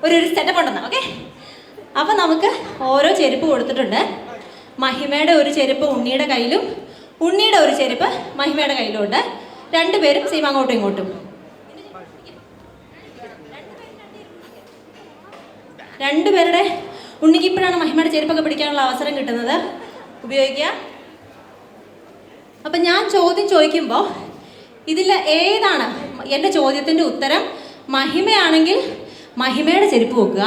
ഒരു സെറ്റപ്പ് ഉണ്ടെന്ന്. ഓക്കെ, അപ്പം നമുക്ക് ഓരോ ചെരുപ്പ് കൊടുത്തിട്ടുണ്ട്. മഹിമയുടെ ഒരു ചെരുപ്പ് ഉണ്ണിയുടെ കയ്യിലും ഉണ്ണിയുടെ ഒരു ചെരുപ്പ് മഹിമയുടെ കയ്യിലും ഉണ്ട്. രണ്ടുപേരും സെയിം അങ്ങോട്ടും ഇങ്ങോട്ടും. രണ്ടുപേരുടെ ഉണ്ണിക്ക് ഇപ്പോഴാണ് മഹിമയുടെ ചെരുപ്പൊക്കെ പിടിക്കാനുള്ള അവസരം കിട്ടുന്നത്. ഉപയോഗിക്കുക. അപ്പം ഞാൻ ചോദ്യം ചോദിക്കുമ്പോൾ ഇതിൽ ഏതാണ് എൻ്റെ ചോദ്യത്തിൻ്റെ ഉത്തരം? മഹിമയാണെങ്കിൽ മഹിമയുടെ ചെരുപ്പ് വെക്കുക,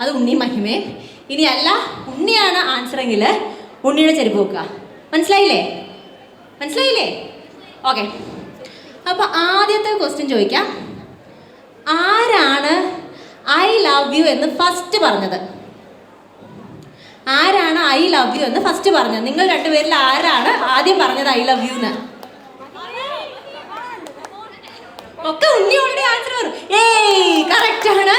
അത് ഉണ്ണി മഹിമയും. ഇനിയല്ല ഉണ്ണിയാണ് ആൻസറെങ്കിൽ ഉണ്ണിയുടെ ചെരുപ്പ് വെക്കുക. മനസ്സിലായില്ലേ? മനസ്സിലായില്ലേ? ഓക്കെ, അപ്പോൾ ആദ്യത്തെ ക്വസ്റ്റ്യൻ ചോദിക്കാം. ആരാണ് ഐ ലവ് യു എന്ന് ഫസ്റ്റ് പറഞ്ഞത്? ആരാണ് ഐ ലവ് യു എന്ന് ഫസ്റ്റ് പറഞ്ഞത്? നിങ്ങൾ രണ്ടുപേരിൽ ആരാണ് ആദ്യം പറഞ്ഞത് ഐ ലവ് യു എന്ന്? ഒക്കെ ഉണ്ണി ഓൾറെഡി ആൻസർ പറഞ്ഞു. ഏയ് കറക്റ്റ് ആണ്,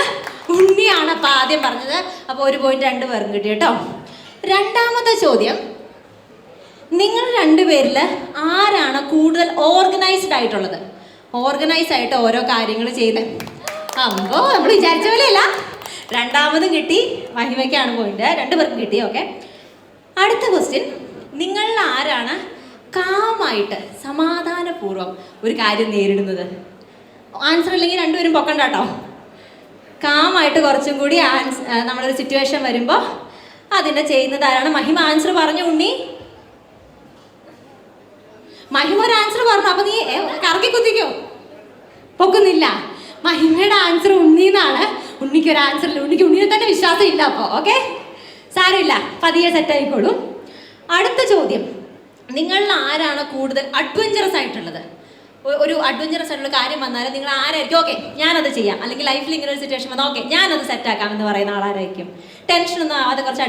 ഉണ്ണിയാണ് അപ്പം ആദ്യം പറഞ്ഞത്. അപ്പോൾ 1 പോയിന്റ് 2 പേർക്കും കിട്ടി കേട്ടോ. രണ്ടാമത്തെ ചോദ്യം, നിങ്ങൾ രണ്ടുപേരിൽ ആരാണ് കൂടുതൽ ഓർഗനൈസ്ഡ് ആയിട്ടുള്ളത്? ഓർഗനൈസ് ആയിട്ട് ഓരോ കാര്യങ്ങൾ ചെയ്യുന്നത്. അപ്പോൾ നമ്മൾ വിചാരിച്ച പോലെയല്ല. രണ്ടാമതും കിട്ടി, മഹിമയ്ക്കാണ് പോയിന്റ്. 2 പേർക്കും കിട്ടി. ഓക്കെ, അടുത്ത ക്വസ്റ്റ്യൻ, നിങ്ങളിൽ ആരാണ് കാമായിട്ട് സമാധാനപൂർവ്വം ഒരു കാര്യം നേരിടുന്നത്? ആൻസർ ഇല്ലെങ്കിൽ രണ്ടുപേരും പൊക്കണ്ട കേട്ടോ. കാമായിട്ട് കുറച്ചും കൂടി നമ്മളൊരു സിറ്റുവേഷൻ വരുമ്പോൾ അതിനെ ചെയ്യുന്നത് ആരാണ്? മഹിമ ആൻസർ പറഞ്ഞു. ഉണ്ണി മഹിമ ഒരു ആൻസർ പറഞ്ഞു. അപ്പൊ നീ കറക്കി കുത്തിക്കോ? പൊക്കുന്നില്ല. മഹിമയുടെ ആൻസർ ഉണ്ണിന്നാണ്. ഉണ്ണിക്ക് ഒരു ആൻസർ ഇല്ല. ഉണ്ണിക്ക് ഉണ്ണിനെ തന്നെ വിശ്വാസം ഇല്ല. അപ്പോൾ ഓക്കെ, സാരമില്ല, പതിയെ സെറ്റ് ആയിക്കോളും. അടുത്ത ചോദ്യം, നിങ്ങളിൽ ആരാണ് കൂടുതൽ അഡ്വഞ്ചറസ് ആയിട്ടുള്ളത്? ഒരു അഡ്വഞ്ചറസ് ആയിട്ടുള്ള കാര്യം വന്നാലും നിങ്ങൾ ആരായിരിക്കും? ഓക്കെ ഞാനത് ചെയ്യാം, അല്ലെങ്കിൽ ലൈഫിൽ ഇങ്ങനെ ഒരു സിറ്റുവേഷൻ വന്നാൽ ഓക്കെ ഞാനത് സെറ്റാക്കാം എന്ന് പറയുന്ന ആളാരായിരിക്കും? ടെൻഷനൊന്നും ആവാതെ കുറച്ച്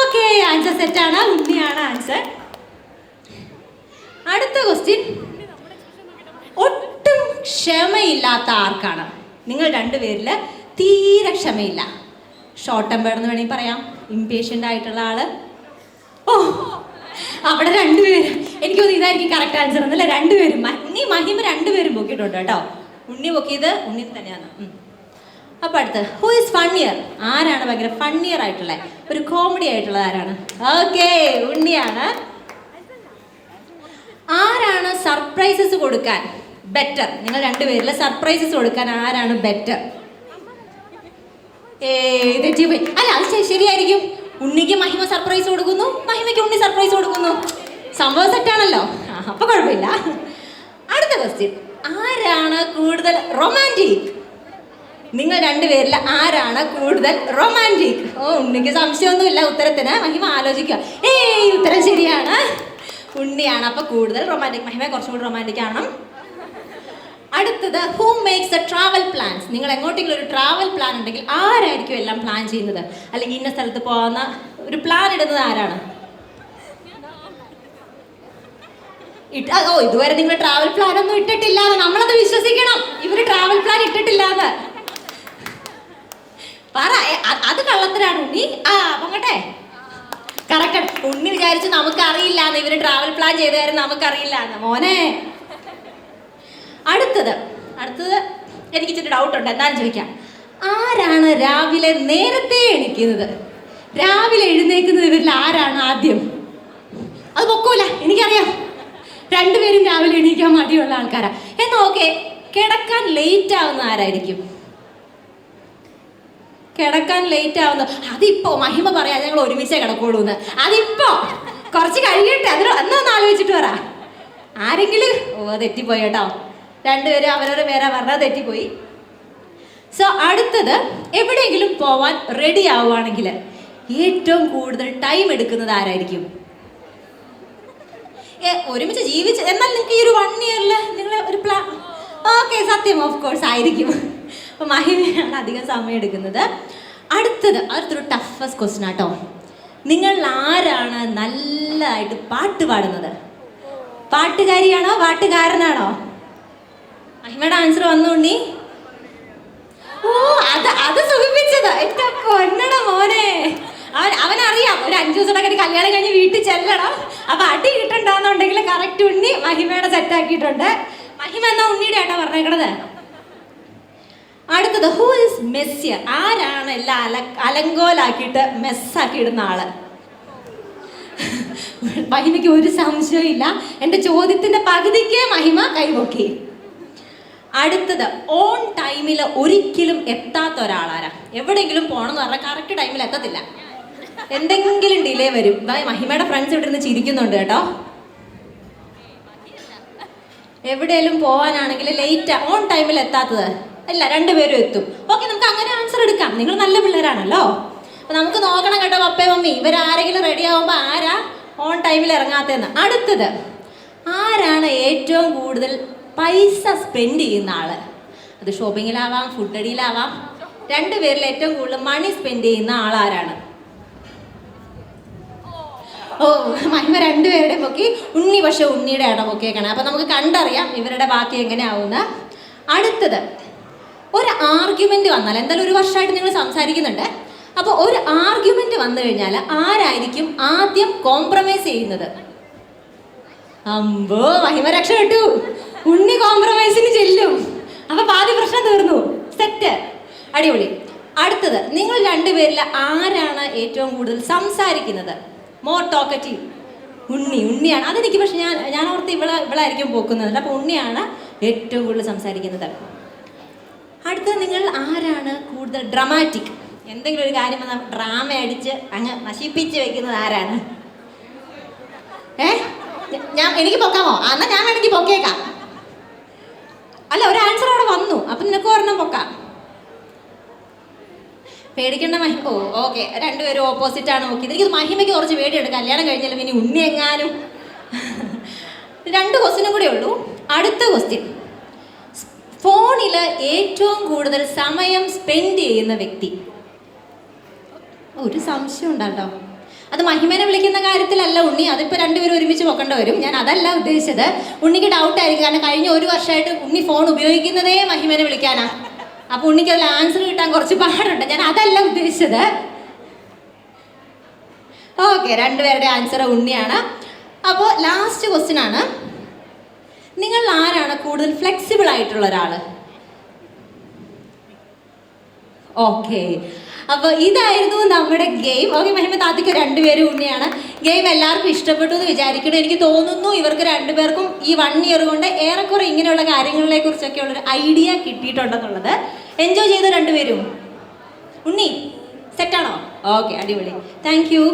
ഓക്കെ, ആൻസർ സെറ്റാണ്, ഉണ്ണിയാണ് ആൻസർ. അടുത്ത ക്വസ്റ്റ്യൻ, ഒട്ടും ക്ഷമയില്ലാത്ത ആർക്കാണ്? നിങ്ങൾ രണ്ടുപേരിൽ തീരെ ക്ഷമയില്ല. ഷോർട്ട് ടെമ്പേർഡ് എന്ന് വേണമെങ്കിൽ പറയാം, ഇംപേഷ്യൻ്റ് ആയിട്ടുള്ള ആള്. ഓ, അവിടെ രണ്ടുപേരും എനിക്ക് തോന്നുന്നു ഇതായിരിക്കും കറക്റ്റ് ആൻസർ എന്നല്ലേ? രണ്ടുപേരും ഉണ്ണി മഹിമ രണ്ടുപേരും പൊക്കിയിട്ടുണ്ട് കേട്ടോ. ഉണ്ണി പൊക്കിയത് ഉണ്ണി തന്നെയാണ്. അപ്പം അടുത്ത്, ഹു ഈസ് ഫണ്ണിയർ? ആരാണ് ഭയങ്കര ഫണ്ണിയർ ആയിട്ടുള്ള ഒരു കോമഡി ആയിട്ടുള്ളത് ആരാണ്? ഓക്കെ, ഉണ്ണിയാണ്. ആരാണ് സർപ്രൈസസ് കൊടുക്കാൻ ബെറ്റർ? നിങ്ങൾ രണ്ടുപേരിൽ സർപ്രൈസസ് കൊടുക്കാൻ ആരാണ് ബെറ്റർ? തെറ്റിപ്പോയി. അല്ല, അത് ശരിയായിരിക്കും. ഉണ്ണിക്ക് മഹിമ സർപ്രൈസ് കൊടുക്കുന്നു, മഹിമയ്ക്ക് ഉണ്ണി സർപ്രൈസ് കൊടുക്കുന്നു. സംഭവം സെറ്റാണല്ലോ, അപ്പൊ കുഴപ്പമില്ല. അടുത്ത ക്വസ്റ്റ്യൻ, ആരാണ് കൂടുതൽ റൊമാൻറ്റിക്? നിങ്ങൾ രണ്ടുപേരിൽ ആരാണ് കൂടുതൽ റൊമാൻറ്റിക്? ഓ, ഉണ്ണിക്ക് സംശയമൊന്നുമില്ല ഉത്തരത്തിന്. മഹിമ ആലോചിക്കുക. ഉത്തരം ശരിയാണ്, ഉണ്ണിയാണ്. അപ്പൊ കൂടുതൽ റൊമാൻറ്റിക്. മഹിമ കുറച്ചും കൂടി റൊമാൻറ്റിക് ആണ്. അടുത്തത്, who makes the travel plans? നിങ്ങൾ എങ്ങോട്ടെങ്കിലും ഒരു ട്രാവൽ പ്ലാൻ ഉണ്ടെങ്കിൽ ആരായിരിക്കും എല്ലാം പ്ലാൻ ചെയ്യുന്നത്? അല്ലെങ്കിൽ ഇന്ന സ്ഥലത്ത് പോകുന്ന ഒരു പ്ലാൻ ഇടുന്നത് ആരാണ്? ഇതുവരെ നിങ്ങൾ ട്രാവൽ പ്ലാൻ ഒന്നും ഇട്ടിട്ടില്ലാന്ന് നമ്മളത് വിശ്വസിക്കണം. ഇവര് ട്രാവൽ പ്ലാൻ ഇട്ടിട്ടില്ലാന്ന് പറ. അത് കള്ളത്തരാണ് ഉണ്ണി. പൊങ്ങട്ടെ, കറക്റ്റ്. ഉണ്ണി വിചാരിച്ചു നമുക്കറിയില്ലാന്ന്, ഇവര് ട്രാവൽ പ്ലാൻ ചെയ്ത കാര്യം നമുക്കറിയില്ലാന്ന്. മോനെ, അടുത്തത് എനിക്ക് ഇച്ചിരി ഡൗട്ടുണ്ട്, എന്താണെന്ന് ചോദിക്കാം. ആരാണ് രാവിലെ നേരത്തെ എണീക്കുന്നത്? രാവിലെ എഴുന്നേക്കുന്നത് ഇവരിൽ ആരാണ് ആദ്യം? അത് പൊക്കൂല, എനിക്കറിയാം. രണ്ടുപേരും രാവിലെ എണീക്കാൻ മടിയുള്ള ആൾക്കാരാ. എന്നാ ഓക്കെ, കിടക്കാൻ ലേറ്റ് ആവുന്ന ആരായിരിക്കും? കിടക്കാൻ ലേറ്റ് ആവുന്ന അതിപ്പോ മഹിമ പറയാം ഞങ്ങൾ ഒരുമിച്ചേ കിടക്കുള്ളൂ എന്ന്. അതിപ്പോ കുറച്ച് കഴിയട്ടെ, അന്നൊന്ന് ആലോചിച്ചിട്ട് പറ. ആരെങ്കിലും തെറ്റിപ്പോയി കേട്ടോ. രണ്ടുപേരും അവരവരുടെ പേരാ പറഞ്ഞാൽ തെറ്റിപ്പോയി. സോ അടുത്തത്, എവിടെയെങ്കിലും പോവാൻ റെഡി ആവുകയാണെങ്കിൽ ഏറ്റവും കൂടുതൽ ടൈം എടുക്കുന്നത് ആരായിരിക്കും? ഒരുമിച്ച് ജീവിച്ച് എന്നാൽ നിങ്ങൾക്ക് ഈ ഒരു 1 ഇയറിൽ നിങ്ങൾ ഒരു പ്ലാൻ. ഓക്കെ, സത്യം, ഓഫ് കോഴ്സ് ആയിരിക്കും. അപ്പോൾ മഹിമയാണ് അധികം സമയം എടുക്കുന്നത്. അടുത്തൊരു ടഫസ്റ്റ് ക്വസ്റ്റ്യൻ ആട്ടോ. നിങ്ങൾ ആരാണ് നല്ലതായിട്ട് പാട്ട് പാടുന്നത്? പാട്ടുകാരിയാണോ പാട്ടുകാരനാണോ? മഹിമയുടെ ആൻസർ വന്നുണ്ണി. ഓ, അത് സുഖിപ്പിച്ചത് എന്റെ പൊന്നട മോനെ. അവനറിയാം ഒരു 5 ദിവസമൊക്കെ കല്യാണം കഴിഞ്ഞ് വീട്ടിൽ ചെല്ലണം. അപ്പൊ അടി കിട്ടണ്ടെന്നുണ്ടെങ്കിൽ കറക്റ്റ് ഉണ്ണി മഹിമയുടെ സെറ്റാക്കിയിട്ടുണ്ട്. മഹിമ എന്നാ ഉണ്ണിയുടെ ആട്ടോ പറഞ്ഞേക്കണത്. അടുത്തത് ഹൂ ഇസ് മെസ്സിയർ? ആരാണ് എല്ലാം അലങ്കോലാക്കിയിട്ട് മെസ്സാക്കി ഇടുന്ന ആള്? മഹിമയ്ക്ക് ഒരു സംശയവും ഇല്ല. എൻ്റെ ചോദ്യത്തിന്റെ പകുതിക്ക് മഹിമ കൈപൊക്കി. അടുത്തത് ഓൺ ടൈമിൽ ഒരിക്കലും എത്താത്ത ഒരാളാരാ? എവിടെയെങ്കിലും പോകണമെന്ന് പറഞ്ഞാൽ കറക്റ്റ് ടൈമിൽ എത്തത്തില്ല, എന്തെങ്കിലും ഡിലേ വരും. മഹിമയുടെ ഫ്രണ്ട്സ് ഇവിടെ നിന്ന് ചിരിക്കുന്നുണ്ട് കേട്ടോ. എവിടെയെങ്കിലും പോകാനാണെങ്കിൽ ലേറ്റ്, ഓൺ ടൈമിൽ എത്താത്തത് അല്ല, രണ്ടുപേരും എത്തും. ഓക്കെ, നമുക്ക് അങ്ങനെ ആൻസർ എടുക്കാം. നിങ്ങൾ നല്ല പിള്ളേരാണല്ലോ. അപ്പൊ നമുക്ക് നോക്കണം കേട്ടോ പപ്പേ മമ്മി, ഇവരാരെങ്കിലും റെഡി ആവുമ്പോൾ ആരാ ഓൺ ടൈമിൽ ഇറങ്ങാത്തതെന്ന്. അടുത്തത് ആരാണ് ഏറ്റവും കൂടുതൽ പൈസ സ്പെൻഡ് ചെയ്യുന്ന ആള്? അത് ഷോപ്പിങ്ങിലാവാം, ഫുഡ് അടിയിലാവാം. രണ്ടുപേരിൽ ഏറ്റവും കൂടുതൽ മണി സ്പെൻഡ് ചെയ്യുന്ന ആളാരാണ്? ഓ, മഹിമ രണ്ടുപേരുടെ പൊക്കി, ഉണ്ണി പക്ഷെ ഉണ്ണിയുടെ ഇട പൊക്കിയേക്കണം. അപ്പൊ നമുക്ക് കണ്ടറിയാം ഇവരുടെ ബാക്കി എങ്ങനെയാവുന്ന. അടുത്തത് ഒരു ആർഗ്യുമെന്റ് വന്നാൽ, എന്തായാലും ഒരു വർഷമായിട്ട് നിങ്ങൾ സംസാരിക്കുന്നുണ്ട്, അപ്പോൾ ഒരു ആർഗ്യുമെന്റ് വന്നു കഴിഞ്ഞാൽ ആരായിരിക്കും ആദ്യം കോംപ്രമൈസ് ചെയ്യുന്നത്? അമ്പോ, മഹിമ രക്ഷപ്പെട്ടു. ഉണ്ണി കോംപ്രമൈസിന് ചെല്ലും. അപ്പൊ പാതി പ്രശ്നം തീർന്നു. സെറ്റ്, അടിപൊളി. അടുത്തത് നിങ്ങൾ രണ്ടുപേരിൽ ആരാണ് ഏറ്റവും കൂടുതൽ സംസാരിക്കുന്നത്? More talkative? ഉണ്ണിയാണ്. അതെനിക്ക് പക്ഷെ ഞാൻ ഓർത്ത് ഇവളായിരിക്കും പോക്കുന്നത്. അപ്പൊ ഉണ്ണിയാണ് ഏറ്റവും കൂടുതൽ സംസാരിക്കുന്നത്. അടുത്തത് നിങ്ങൾ ആരാണ് കൂടുതൽ ഡ്രമാറ്റിക്? എന്തെങ്കിലും ഒരു കാര്യം വന്നാൽ ഡ്രാമ അടിച്ച് അങ്ങ് നശിപ്പിച്ച് വെക്കുന്നത് ആരാണ്? എനിക്ക് പൊക്കാമോ? എന്നാ ഞാൻ വേണമെങ്കിൽ പൊക്കേക്കാം. അല്ല, ഒരു ആൻസർ അവിടെ വന്നു, അപ്പൊ നിനക്ക് ഒരെണ്ണം പൊക്കാം. പേടിക്കേണ്ട മഹിമ. ഓ ഓക്കെ, രണ്ടുപേരും ഓപ്പോസിറ്റ് ആണ് നോക്കിയത്. എനിക്ക് മഹിമയ്ക്ക് കുറച്ച് പേടിയുണ്ട്, കല്യാണം കഴിഞ്ഞാലും ഇനി ഉണ്ണി എങ്ങാനും. 2 ക്വസ്റ്റ്യനും കൂടെ ഉള്ളൂ. അടുത്ത ക്വസ്റ്റ്യൻ, ഫോണിൽ ഏറ്റവും കൂടുതൽ സമയം സ്പെൻഡ് ചെയ്യുന്ന വ്യക്തി? ഒരു സംശയം ഉണ്ടാട്ടോ. അത് മഹിമനെ വിളിക്കുന്ന കാര്യത്തിലല്ല ഉണ്ണി, അതിപ്പോൾ രണ്ടുപേരും ഒരുമിച്ച് പൊക്കേണ്ടി വരും. ഞാൻ അതല്ല ഉദ്ദേശിച്ചത്. ഉണ്ണിക്ക് ഡൗട്ട് ആയിരിക്കും, കാരണം കഴിഞ്ഞ ഒരു വർഷമായിട്ട് ഉണ്ണി ഫോൺ ഉപയോഗിക്കുന്നതേ മഹിമനെ വിളിക്കാനാ. അപ്പൊ ഉണ്ണിക്ക് അതിൽ ആൻസർ കിട്ടാൻ കുറച്ച് പാടുണ്ട്. ഞാൻ അതല്ല ഉദ്ദേശിച്ചത്. ഓക്കെ, രണ്ടുപേരുടെ ആൻസർ ഉണ്ണിയാണ്. അപ്പോൾ ലാസ്റ്റ് ക്വസ്റ്റ്യൻ ആണ്, നിങ്ങൾ ആരാണ് കൂടുതൽ ഫ്ലെക്സിബിൾ ആയിട്ടുള്ള ഒരാള്? ഓക്കെ, അപ്പോൾ ഇതായിരുന്നു നമ്മുടെ ഗെയിം. ഓക്കെ, മഹിമ താത്തിക്ക് രണ്ടുപേരും ഉണ്ണിയാണ്. ഗെയിം എല്ലാവർക്കും ഇഷ്ടപ്പെട്ടു എന്ന് വിചാരിക്കണം. എനിക്ക് തോന്നുന്നു ഇവർക്ക് രണ്ടുപേർക്കും ഈ 1 ഇയർ കൊണ്ട് ഏറെക്കുറെ ഇങ്ങനെയുള്ള കാര്യങ്ങളെ കുറിച്ചൊക്കെ ഉള്ളൊരു ഐഡിയ കിട്ടിയിട്ടുണ്ടെന്നുള്ളത്. എൻജോയ് ചെയ്ത രണ്ടുപേരും? ഉണ്ണി സെറ്റാണോ? ഓക്കെ, അടിപൊളി. Thank you.